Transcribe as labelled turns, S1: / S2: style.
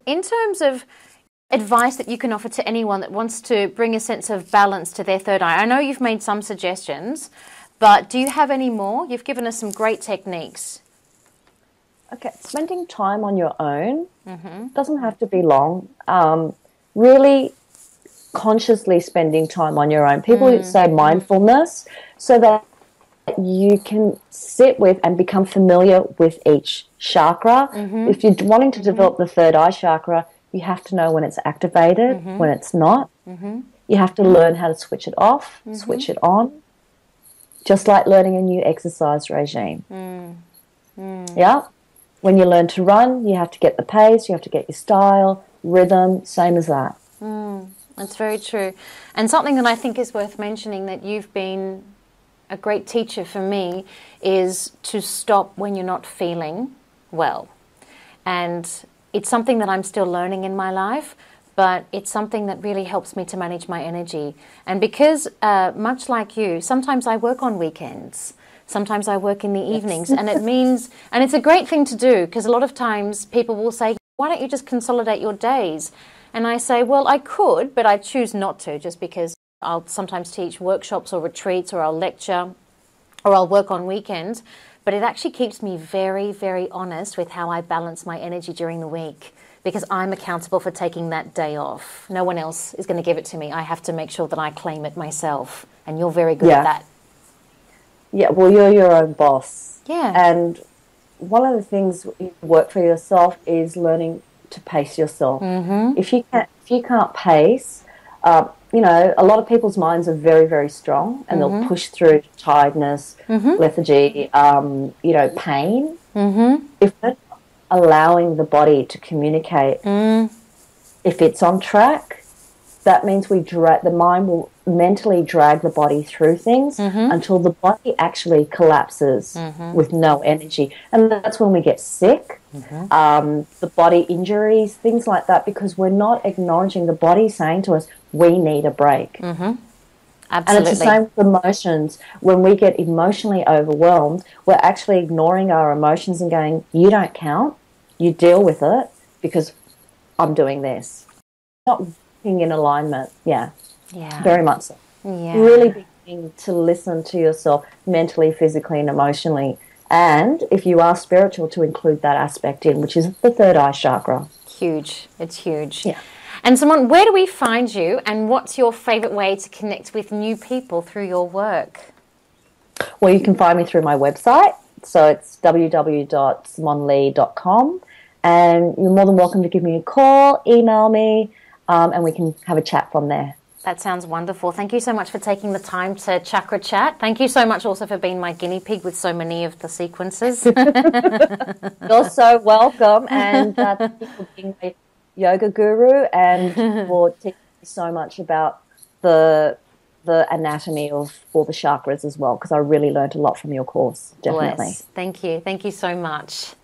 S1: In terms of advice that you can offer to anyone that wants to bring a sense of balance to their third eye, I know you've made some suggestions, but do you have any more? You've given us some great techniques.
S2: Okay, spending time on your own doesn't have to be long. Really consciously spending time on your own. People say mindfulness, so that you can sit with and become familiar with each chakra. If you're wanting to develop the third eye chakra, you have to know when it's activated, when it's not. You have to learn how to switch it off, switch it on, just like learning a new exercise regime. Yeah? When you learn to run, you have to get the pace, you have to get your style, rhythm, same as that.
S1: That's very true. And something that I think is worth mentioning, that you've been a great teacher for me, is to stop when you're not feeling well. And it's something that I'm still learning in my life, but it's something that really helps me to manage my energy. And because, much like you, sometimes I work on weekends, sometimes I work in the evenings, and it means, and it's a great thing to do, because a lot of times people will say, why don't you just consolidate your days? And I say, well, I could, but I choose not to, just because I'll sometimes teach workshops or retreats, or I'll lecture, or I'll work on weekends. But it actually keeps me very, very honest with how I balance my energy during the week, because I'm accountable for taking that day off. No one else is going to give it to me. I have to make sure that I claim it myself. And you're very good at that.
S2: Yeah, well, you're your own boss.
S1: Yeah.
S2: And one of the things you work for yourself is learning to pace yourself. If you can't pace, you know, a lot of people's minds are very, very strong, and they'll push through tiredness, lethargy, you know, pain. If they're not allowing the body to communicate, if it's on track, that means the mind will mentally drag the body through things until the body actually collapses with no energy. And that's when we get sick, the body injuries, things like that, because we're not acknowledging the body saying to us, we need a break.
S1: Absolutely.
S2: And it's the same with emotions. When we get emotionally overwhelmed, we're actually ignoring our emotions and going, you don't count, you deal with it, because I'm doing this. Not working in alignment. Yeah. Very much so. Really beginning to listen to yourself mentally, physically, and emotionally. And if you are spiritual, to include that aspect in, which is the third eye chakra.
S1: Huge. It's huge.
S2: Yeah.
S1: And Simonne, where do we find you, and what's your favourite way to connect with new people through your work?
S2: Well, you can find me through my website. So it's www.simonnelee.com. And you're more than welcome to give me a call, email me, and we can have a chat from there.
S1: That sounds wonderful. Thank you so much for taking the time to Chakra Chat. Thank you so much also for being my guinea pig with so many of the sequences.
S2: You're so welcome. And thank you for being my yoga guru, and for teaching me so much about the anatomy of all the chakras as well, because I really learned a lot from your course. Definitely.
S1: Bless. Thank you. Thank you so much.